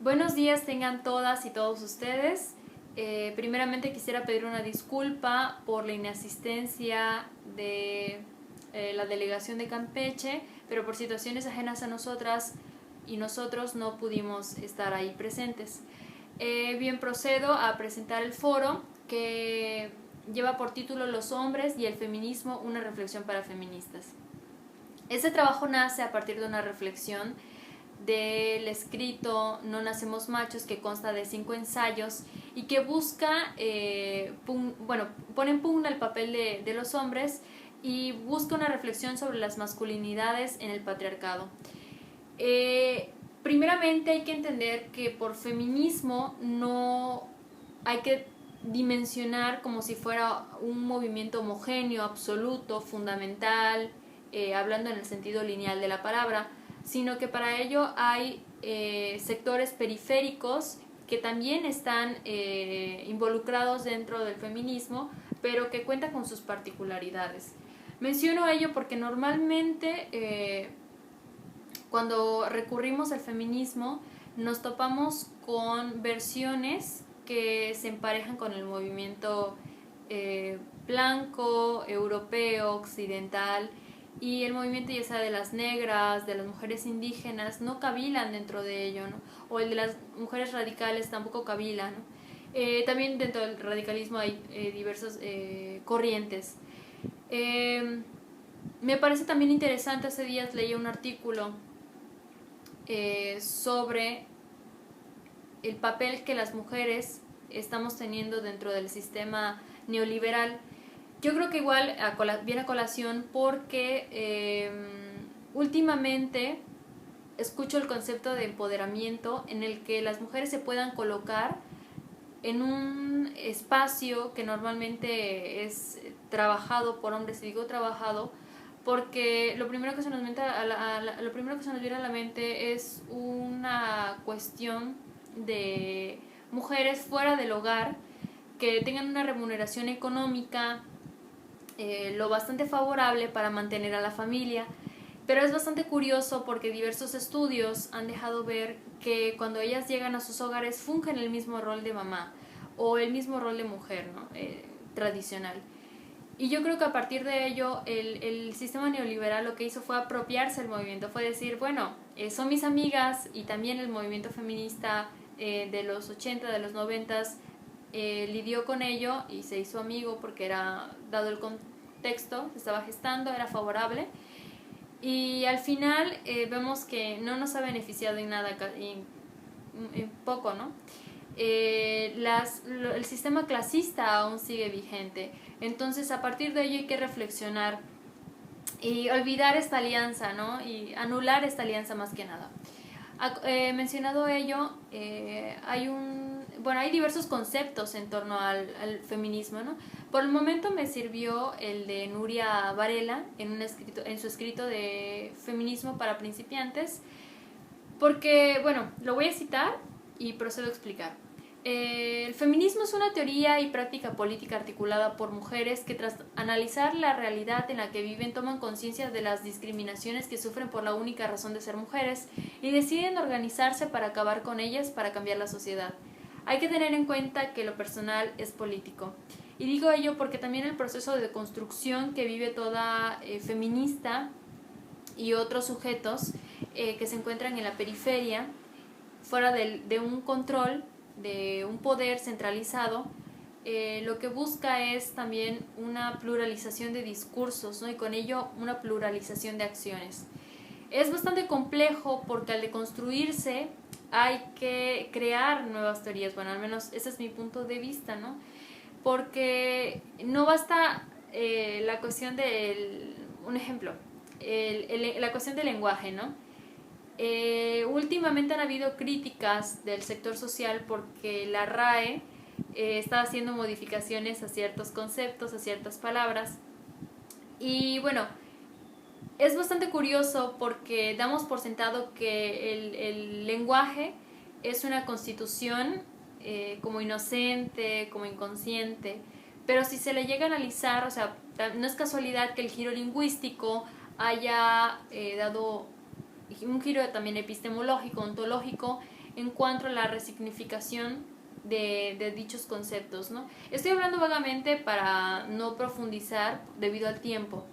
Buenos días tengan todas y todos ustedes. Primeramente quisiera pedir una disculpa por la inasistencia de la delegación de Campeche, pero por situaciones ajenas a nosotras y nosotros no pudimos estar ahí presentes. Bien, procedo a presentar el foro que lleva por título Los hombres y el feminismo, una reflexión para feministas. Este trabajo nace a partir de una reflexión del escrito No nacemos machos, que consta de 5 ensayos y que busca, pone en pugna el papel de los hombres y busca una reflexión sobre las masculinidades en el patriarcado. Primeramente hay que entender que por feminismo no hay que dimensionar como si fuera un movimiento homogéneo, absoluto, fundamental, hablando en el sentido lineal de la palabra, sino que para ello hay sectores periféricos que también están involucrados dentro del feminismo, pero que cuentan con sus particularidades. Menciono ello porque normalmente cuando recurrimos al feminismo nos topamos con versiones que se emparejan con el movimiento blanco, europeo, occidental, y el movimiento ya sea de las negras, de las mujeres indígenas, no cavilan dentro de ello, ¿no? O el de las mujeres radicales tampoco cavilan, ¿no? También dentro del radicalismo hay diversas corrientes. Me parece también interesante, hace días leí un artículo sobre el papel que las mujeres estamos teniendo dentro del sistema neoliberal. Yo creo que igual viene a colación porque últimamente escucho el concepto de empoderamiento en el que las mujeres se puedan colocar en un espacio que normalmente es trabajado por hombres. Y digo trabajado porque lo primero que se nos viene a la mente es una cuestión de mujeres fuera del hogar que tengan una remuneración económica lo bastante favorable para mantener a la familia. Pero es bastante curioso porque diversos estudios han dejado ver que cuando ellas llegan a sus hogares fungen el mismo rol de mamá o el mismo rol de mujer, ¿no? Tradicional. Y yo creo que a partir de ello el sistema neoliberal lo que hizo fue apropiarse del movimiento, fue decir, bueno, son mis amigas, y también el movimiento feminista de los 80, de los 90 lidió con ello y se hizo amigo porque era, dado el contexto, se estaba gestando, era favorable, y al final vemos que no nos ha beneficiado en nada, en poco, ¿no? El sistema clasista aún sigue vigente. Entonces a partir de ello hay que reflexionar y olvidar esta alianza, ¿no? Y anular esta alianza más que nada. Mencionado ello, hay diversos conceptos en torno al feminismo, ¿no? Por el momento me sirvió el de Nuria Varela en su escrito de Feminismo para principiantes, porque, bueno, lo voy a citar y procedo a explicar. El feminismo es una teoría y práctica política articulada por mujeres que, tras analizar la realidad en la que viven, toman conciencia de las discriminaciones que sufren por la única razón de ser mujeres y deciden organizarse para acabar con ellas, para cambiar la sociedad. Hay que tener en cuenta que lo personal es político. Y digo ello porque también el proceso de construcción que vive toda feminista y otros sujetos que se encuentran en la periferia, fuera de un control, de un poder centralizado, lo que busca es también una pluralización de discursos, ¿no? Y con ello una pluralización de acciones. Es bastante complejo porque al deconstruirse hay que crear nuevas teorías. Bueno, al menos ese es mi punto de vista, ¿no? Porque no basta la cuestión del... Un ejemplo, la cuestión del lenguaje, ¿no? Últimamente han habido críticas del sector social porque la RAE está haciendo modificaciones a ciertos conceptos, a ciertas palabras. Y bueno, es bastante curioso porque damos por sentado que el lenguaje es una constitución como inocente, como inconsciente, pero si se le llega a analizar, o sea, no es casualidad que el giro lingüístico haya dado un giro también epistemológico, ontológico, en cuanto a la resignificación de dichos conceptos, ¿no? Estoy hablando vagamente para no profundizar debido al tiempo,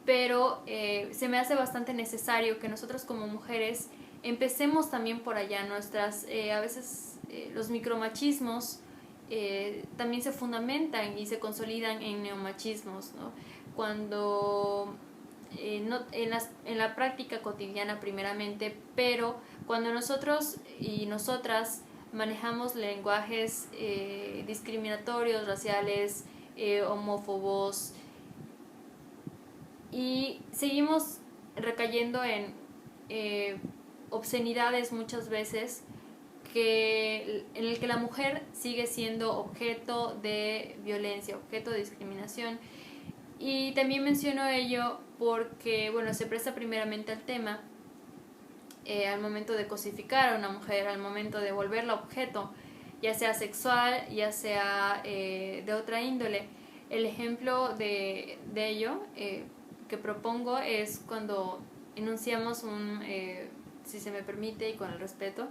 pero se me hace bastante necesario que nosotros como mujeres empecemos también por allá. A veces los micromachismos también se fundamentan y se consolidan en neomachismos, ¿no? Cuando no, en la práctica cotidiana primeramente, pero cuando nosotros y nosotras manejamos lenguajes discriminatorios, raciales, homófobos, y seguimos recayendo en obscenidades muchas veces, en el que la mujer sigue siendo objeto de violencia, objeto de discriminación. Y también menciono ello porque, bueno, se presta primeramente al tema al momento de cosificar a una mujer, al momento de volverla objeto, ya sea sexual, ya sea de otra índole. El ejemplo de ello que propongo es cuando enunciamos si se me permite y con el respeto,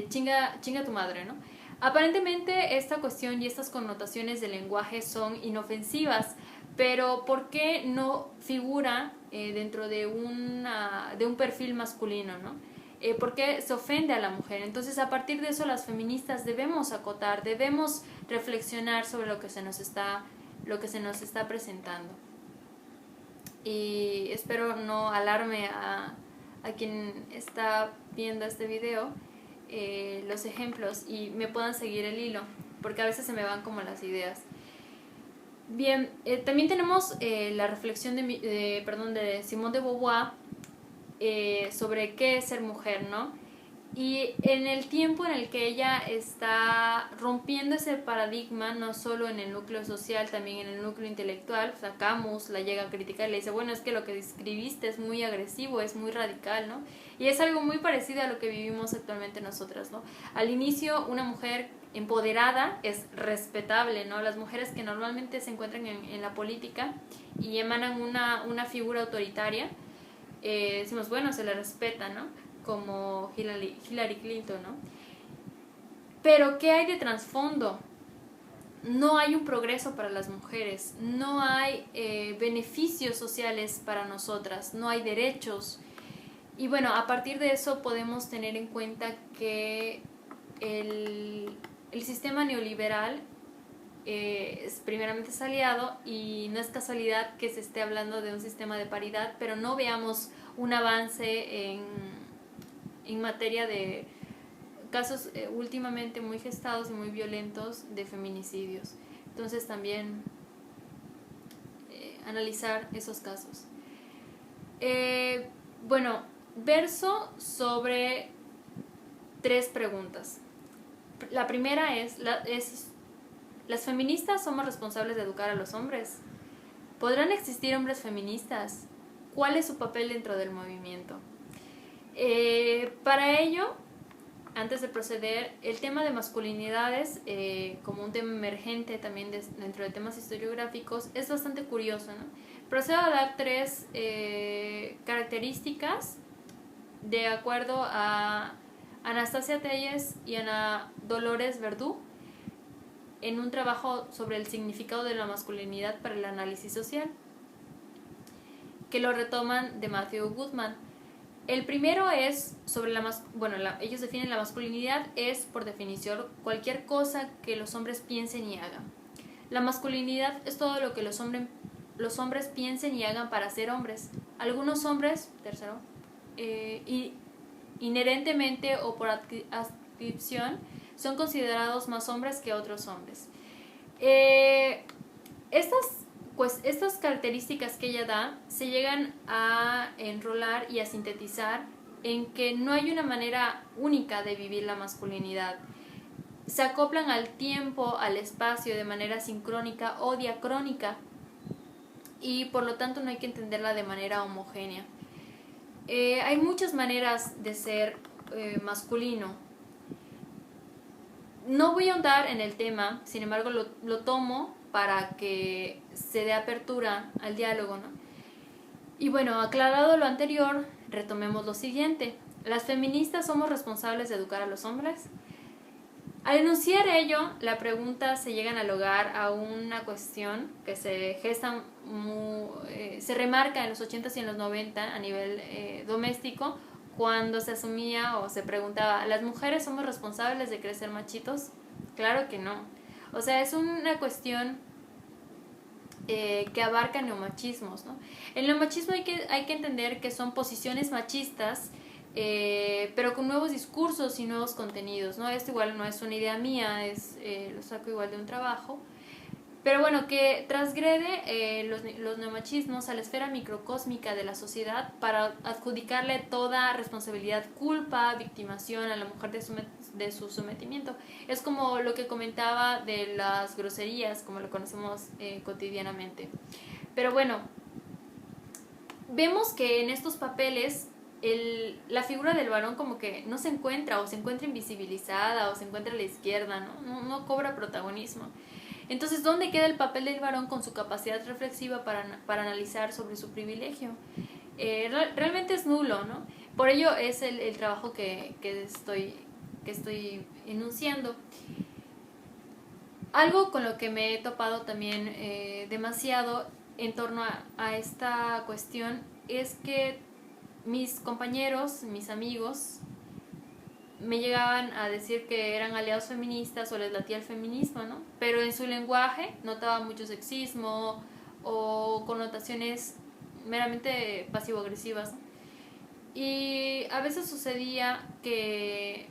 chinga tu madre, ¿no? Aparentemente esta cuestión y estas connotaciones del lenguaje son inofensivas, pero ¿por qué no figura dentro de un perfil masculino, ¿no? ¿Por qué se ofende a la mujer? Entonces, a partir de eso, las feministas debemos acotar, debemos reflexionar sobre lo que se nos está presentando. Y espero no alarme a quien está viendo este video los ejemplos y me puedan seguir el hilo, porque a veces se me van como las ideas. Bien, también tenemos la reflexión de Simone de Beauvoir sobre qué es ser mujer, ¿no? Y en el tiempo en el que ella está rompiendo ese paradigma, no solo en el núcleo social, también en el núcleo intelectual, o sea, Camus la llega a criticar y le dice, bueno, es que lo que describiste es muy agresivo, es muy radical, ¿no? Y es algo muy parecido a lo que vivimos actualmente nosotras, ¿no? Al inicio, una mujer empoderada es respetable, ¿no? Las mujeres que normalmente se encuentran en la política y emanan una figura autoritaria, decimos, bueno, se le respeta, ¿no? Como Hillary Clinton, ¿no? Pero ¿qué hay de trasfondo? No hay un progreso para las mujeres, no hay beneficios sociales para nosotras, no hay derechos. Y bueno, a partir de eso podemos tener en cuenta que el sistema neoliberal primeramente es aliado, y no es casualidad que se esté hablando de un sistema de paridad, pero no veamos un avance en materia de casos últimamente muy gestados y muy violentos de feminicidios. Entonces también analizar esos casos. Bueno, verso sobre 3 preguntas. La primera es, ¿las feministas somos responsables de educar a los hombres? ¿Podrán existir hombres feministas? ¿Cuál es su papel dentro del movimiento? Para ello, antes de proceder, el tema de masculinidades como un tema emergente también dentro de temas historiográficos es bastante curioso, ¿no? Procedo a dar 3 características de acuerdo a Anastasia Telles y Ana Dolores Verdú en un trabajo sobre el significado de la masculinidad para el análisis social, que lo retoman de Matthew Goodman. El primero es sobre ellos definen la masculinidad es, por definición, cualquier cosa que los hombres piensen y hagan. La masculinidad es todo lo que los hombres piensen y hagan para ser hombres. Algunos hombres, tercero, inherentemente o por adscripción, son considerados más hombres que otros hombres. Estas características que ella da se llegan a enrolar y a sintetizar en que no hay una manera única de vivir la masculinidad. Se acoplan al tiempo, al espacio de manera sincrónica o diacrónica, y por lo tanto no hay que entenderla de manera homogénea. Hay muchas maneras de ser masculino. No voy a ahondar en el tema, sin embargo lo tomo para que se dé apertura al diálogo, ¿no? Y bueno, aclarado lo anterior, retomemos lo siguiente. ¿Las feministas somos responsables de educar a los hombres? Al enunciar ello, la pregunta se llega a dialogar a una cuestión que se gesta, se remarca en los 80s y en los 90 a nivel doméstico, cuando se asumía o se preguntaba, ¿las mujeres somos responsables de crecer machitos? Claro que no. O sea, es una cuestión que abarca neomachismos, ¿no? El neomachismo hay que entender que son posiciones machistas, pero con nuevos discursos y nuevos contenidos, ¿no? Esto igual no es una idea mía, lo saco igual de un trabajo. Pero bueno, que transgrede los neomachismos a la esfera microcósmica de la sociedad para adjudicarle toda responsabilidad, culpa, victimación a la mujer de su sometimiento. Es como lo que comentaba de las groserías, como lo conocemos cotidianamente. Pero bueno, vemos que en estos papeles la figura del varón como que no se encuentra, o se encuentra invisibilizada, o se encuentra a la izquierda, no cobra protagonismo. Entonces, ¿dónde queda el papel del varón con su capacidad reflexiva para analizar sobre su privilegio? Realmente es nulo, ¿no? Por ello es el trabajo que estoy enunciando. Algo con lo que me he topado también demasiado en torno a esta cuestión es que mis compañeros, mis amigos, me llegaban a decir que eran aliados feministas o les latía el feminismo, ¿no? Pero en su lenguaje notaba mucho sexismo o connotaciones meramente pasivo-agresivas, ¿no? Y a veces sucedía que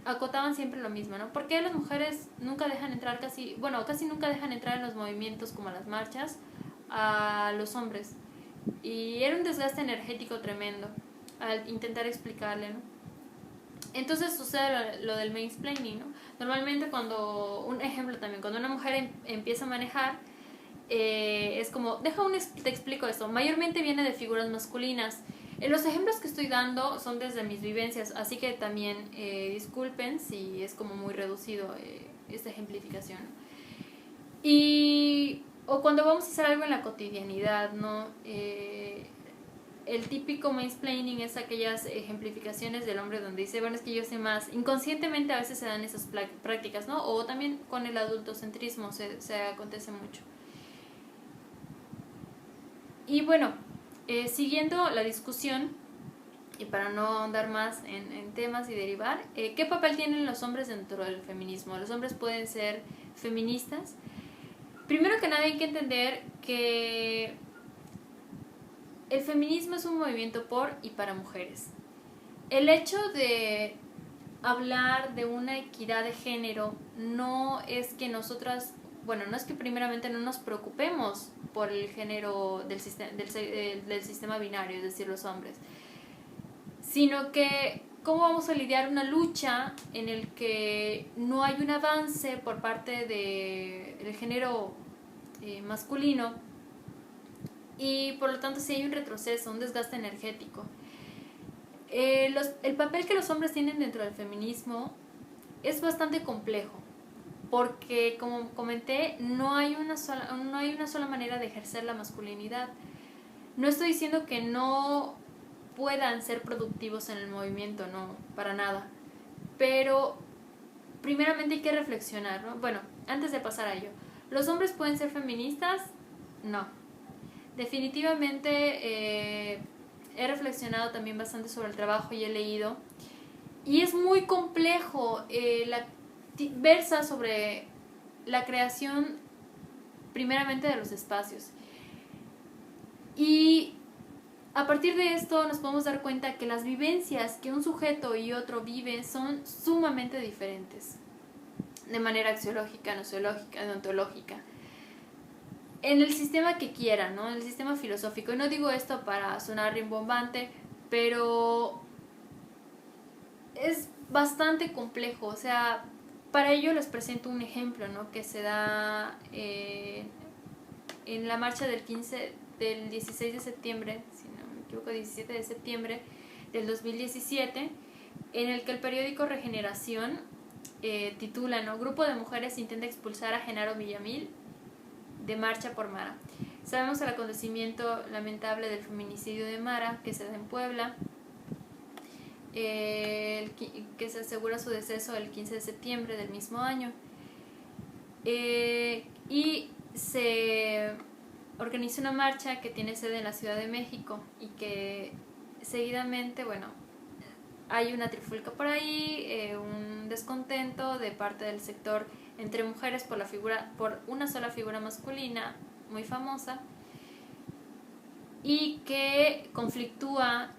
acotaban siempre lo mismo, ¿no? ¿Por qué las mujeres nunca dejan entrar casi nunca dejan entrar en los movimientos como las marchas a los hombres? Y era un desgaste energético tremendo al intentar explicarle, ¿no? Entonces sucede lo del mansplaining, ¿no? Normalmente un ejemplo también, cuando una mujer empieza a manejar, es como, te explico esto, mayormente viene de figuras masculinas. Los ejemplos que estoy dando son desde mis vivencias, así que también disculpen si es como muy reducido esta ejemplificación. O cuando vamos a hacer algo en la cotidianidad, ¿no? El típico mansplaining es aquellas ejemplificaciones del hombre donde dice, bueno, es que yo sé más. Inconscientemente a veces se dan esas prácticas, ¿no? O también con el adultocentrismo se acontece mucho. Y bueno, siguiendo la discusión, y para no ahondar más en temas y derivar, ¿qué papel tienen los hombres dentro del feminismo? ¿Los hombres pueden ser feministas? Primero que nada hay que entender que el feminismo es un movimiento por y para mujeres. El hecho de hablar de una equidad de género no es que nosotras, no es que primeramente no nos preocupemos por el género del sistema binario, es decir, los hombres, sino que cómo vamos a lidiar una lucha en el que no hay un avance por parte del género masculino, y por lo tanto sí hay un retroceso, un desgaste energético. El papel que los hombres tienen dentro del feminismo es bastante complejo, porque como comenté, no hay una sola manera de ejercer la masculinidad. No estoy diciendo que no puedan ser productivos en el movimiento, no, para nada, pero primeramente hay que reflexionar, ¿no? Bueno, antes de pasar a ello, ¿los hombres pueden ser feministas? No. Definitivamente he reflexionado también bastante sobre el trabajo y he leído, y es muy complejo. Versa sobre la creación primeramente de los espacios, y a partir de esto nos podemos dar cuenta que las vivencias que un sujeto y otro viven son sumamente diferentes, de manera axiológica, nociológica, deontológica, en el sistema que quieran, ¿no? En el sistema filosófico. Y no digo esto para sonar rimbombante, pero es bastante complejo. O sea, para ello les presento un ejemplo, ¿no? Que se da en la marcha del 16 de septiembre, si no me equivoco, 17 de septiembre del 2017, en el que el periódico Regeneración titula, ¿no? Grupo de mujeres intenta expulsar a Genaro Villamil de marcha por Mara. Sabemos el acontecimiento lamentable del feminicidio de Mara, que se da en Puebla. que se asegura su deceso el 15 de septiembre del mismo año. Y se organiza una marcha que tiene sede en la Ciudad de México y que seguidamente, bueno, hay una trifulca por ahí, un descontento de parte del sector entre mujeres por una sola figura masculina muy famosa, y que conflictúa,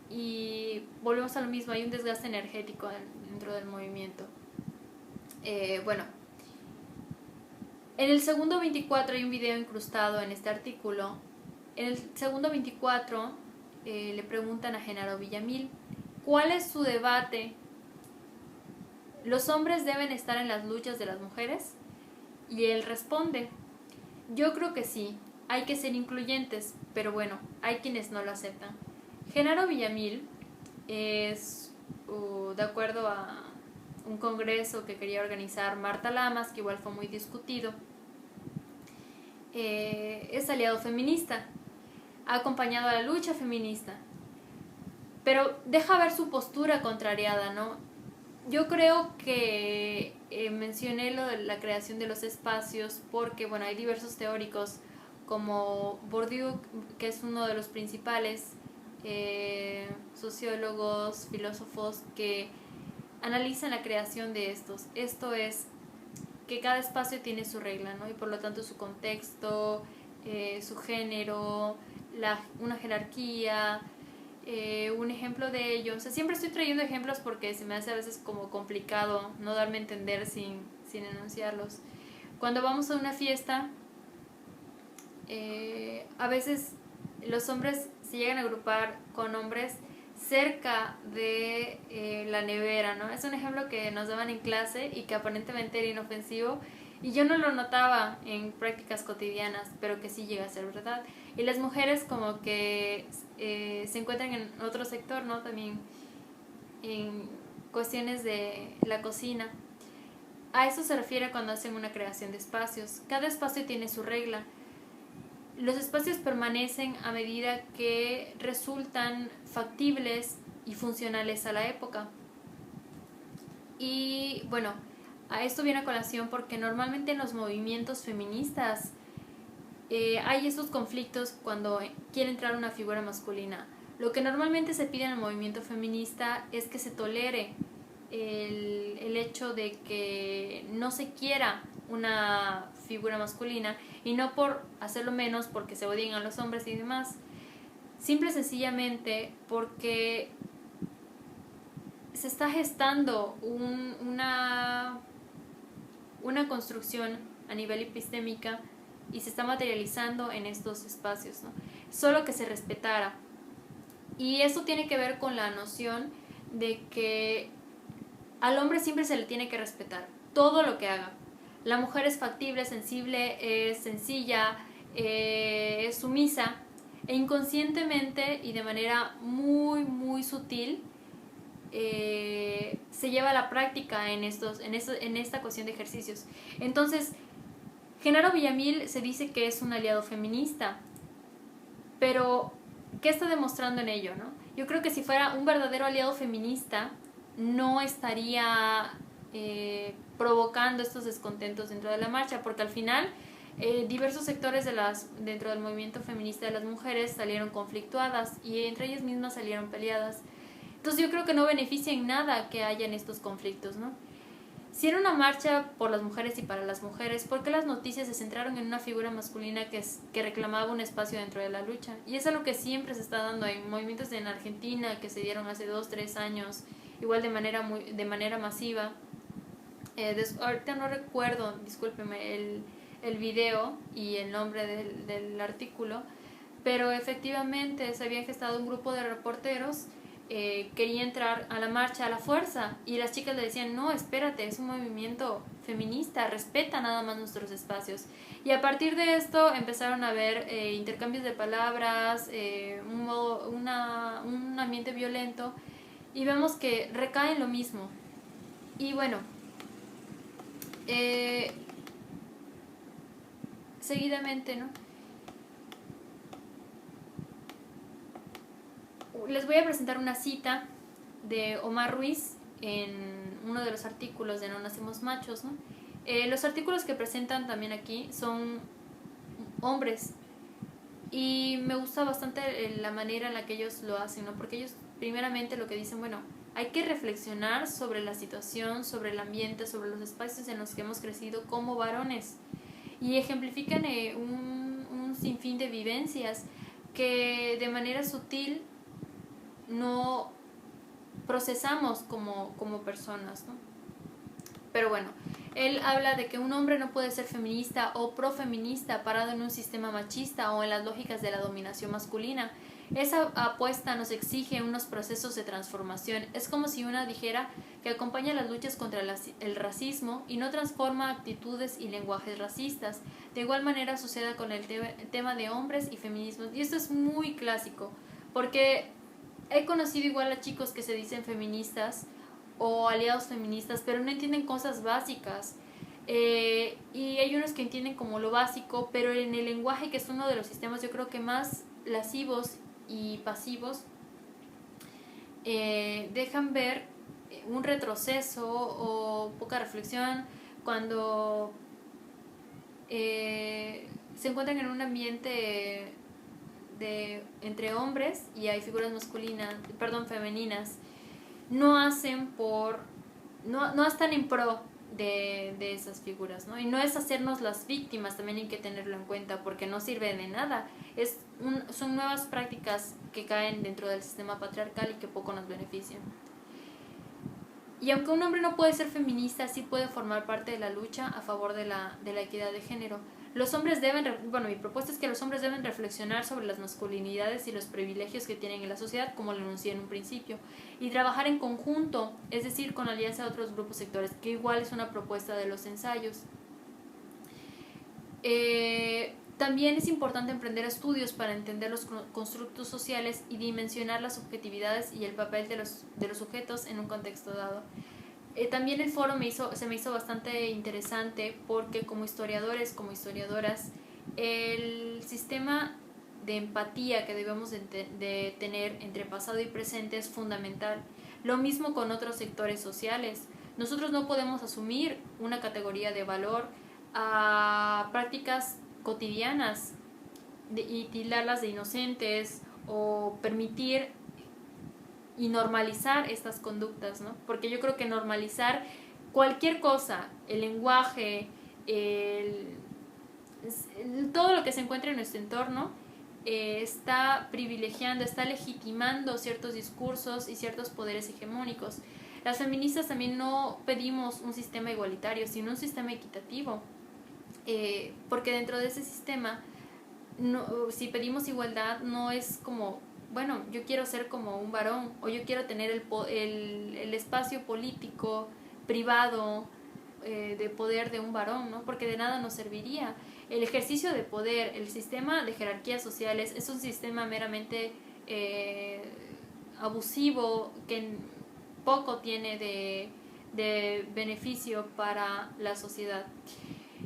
y volvemos a lo mismo, hay un desgaste energético dentro del movimiento. Bueno, en el segundo 24 hay un video incrustado en este artículo. En el segundo 24 le preguntan a Genaro Villamil ¿cuál es su debate? ¿Los hombres deben estar en las luchas de las mujeres? Y él responde, yo creo que sí, hay que ser incluyentes, pero bueno, hay quienes no lo aceptan. Genaro Villamil es, de acuerdo a un congreso que quería organizar Marta Lamas, que igual fue muy discutido, es aliado feminista, ha acompañado a la lucha feminista, pero deja ver su postura contrariada, ¿no? Yo creo que mencioné lo de la creación de los espacios porque, bueno, hay diversos teóricos como Bourdieu, que es uno de los principales sociólogos, filósofos que analizan la creación de estos. Esto es que cada espacio tiene su regla, ¿no? Y por lo tanto su contexto, su género, una jerarquía. Un ejemplo de ello, o sea, siempre estoy trayendo ejemplos porque se me hace a veces como complicado no darme a entender sin enunciarlos. Cuando vamos a una fiesta, a veces los hombres se llegan a agrupar con hombres cerca de la nevera, ¿no? Es un ejemplo que nos daban en clase y que aparentemente era inofensivo y yo no lo notaba en prácticas cotidianas, pero que sí llega a ser verdad. Y las mujeres como que se encuentran en otro sector, ¿no? También en cuestiones de la cocina. A eso se refiere cuando hacen una creación de espacios. Cada espacio tiene su regla. Los espacios permanecen a medida que resultan factibles y funcionales a la época. Y bueno, a esto viene a colación porque normalmente en los movimientos feministas hay estos conflictos cuando quiere entrar una figura masculina. Lo que normalmente se pide en el movimiento feminista es que se tolere el hecho de que no se quiera una figura masculina, y no por hacerlo menos porque se odien a los hombres y demás, simple y sencillamente porque se está gestando una construcción a nivel epistémica y se está materializando en estos espacios, ¿no? Solo que se respetara. Y eso tiene que ver con la noción de que al hombre siempre se le tiene que respetar todo lo que haga. La mujer es factible, sensible, es sencilla, es sumisa, e inconscientemente y de manera muy, muy sutil se lleva a la práctica en esta cuestión de ejercicios. Entonces, Genaro Villamil se dice que es un aliado feminista, pero ¿qué está demostrando en ello, no? Yo creo que si fuera un verdadero aliado feminista, no estaría provocando estos descontentos dentro de la marcha, porque al final diversos sectores dentro del movimiento feminista de las mujeres salieron conflictuadas y entre ellas mismas salieron peleadas. Entonces yo creo que no beneficia en nada que hayan estos conflictos, ¿no? Si era una marcha por las mujeres y para las mujeres, ¿por qué las noticias se centraron en una figura masculina que reclamaba un espacio dentro de la lucha? Y es algo que siempre se está dando en movimientos en Argentina que se dieron hace 2-3 años, igual de manera masiva. Ahorita no recuerdo, discúlpeme, el video y el nombre del artículo, pero efectivamente se había gestado un grupo de reporteros. Quería entrar a la marcha a la fuerza y las chicas le decían, no, espérate, es un movimiento feminista, respeta nada más nuestros espacios. Y a partir de esto empezaron a haber intercambios de palabras, un ambiente violento, y vemos que recae en lo mismo. Y bueno, seguidamente, ¿no? Les voy a presentar una cita de Omar Ruiz en uno de los artículos de No Nacemos Machos, ¿no? Los artículos que presentan también aquí son hombres y me gusta bastante la manera en la que ellos lo hacen, ¿no? Porque ellos primeramente lo que dicen, bueno, hay que reflexionar sobre la situación, sobre el ambiente, sobre los espacios en los que hemos crecido como varones y ejemplifican un sinfín de vivencias que de manera sutil no procesamos como personas, ¿no? Pero bueno, él habla de que un hombre no puede ser feminista o profeminista parado en un sistema machista o en las lógicas de la dominación masculina. Esa apuesta nos exige unos procesos de transformación. Es como si una dijera que acompaña las luchas contra el racismo y no transforma actitudes y lenguajes racistas. De igual manera sucede con el tema de hombres y feminismos. Y esto es muy clásico, porque he conocido igual a chicos que se dicen feministas o aliados feministas, pero no entienden cosas básicas. Y hay unos que entienden como lo básico, pero en el lenguaje, que es uno de los sistemas yo creo que más lascivos y pasivos, dejan ver un retroceso o poca reflexión cuando se encuentran en un ambiente entre hombres y hay figuras femeninas. No están en pro de esas figuras, ¿no? Y no es hacernos las víctimas, también hay que tenerlo en cuenta, porque no sirve de nada. Son nuevas prácticas que caen dentro del sistema patriarcal y que poco nos benefician. Y aunque un hombre no puede ser feminista, sí puede formar parte de la lucha a favor de la equidad de género. Los hombres mi propuesta es que los hombres deben reflexionar sobre las masculinidades y los privilegios que tienen en la sociedad, como lo enuncié en un principio, y trabajar en conjunto, es decir, con alianza de otros grupos sectores, que igual es una propuesta de los ensayos. También es importante emprender estudios para entender los constructos sociales y dimensionar las subjetividades y el papel de los sujetos en un contexto dado. También el foro se me hizo bastante interesante porque como historiadoras, el sistema de empatía que debemos de tener entre pasado y presente es fundamental. Lo mismo con otros sectores sociales. Nosotros no podemos asumir una categoría de valor a prácticas cotidianas y tildarlas de inocentes o permitir y normalizar estas conductas, ¿no? Porque yo creo que normalizar cualquier cosa, el lenguaje, todo lo que se encuentra en nuestro entorno, está privilegiando, está legitimando ciertos discursos y ciertos poderes hegemónicos. Las feministas también no pedimos un sistema igualitario, sino un sistema equitativo, porque dentro de ese sistema, si pedimos igualdad, no es como, bueno, yo quiero ser como un varón o yo quiero tener el espacio político privado de poder de un varón, ¿no? Porque de nada nos serviría. El ejercicio de poder, el sistema de jerarquías sociales es un sistema meramente abusivo que poco tiene de beneficio para la sociedad.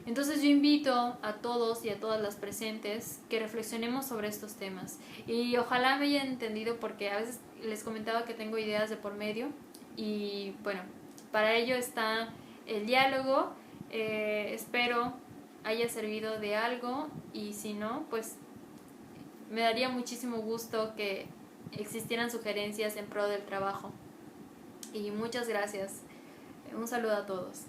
Entonces yo invito a todos y a todas las presentes que reflexionemos sobre estos temas y ojalá me hayan entendido, porque a veces les comentaba que tengo ideas de por medio y bueno, para ello está el diálogo. Espero haya servido de algo y si no, pues me daría muchísimo gusto que existieran sugerencias en pro del trabajo. Y muchas gracias. Un saludo a todos.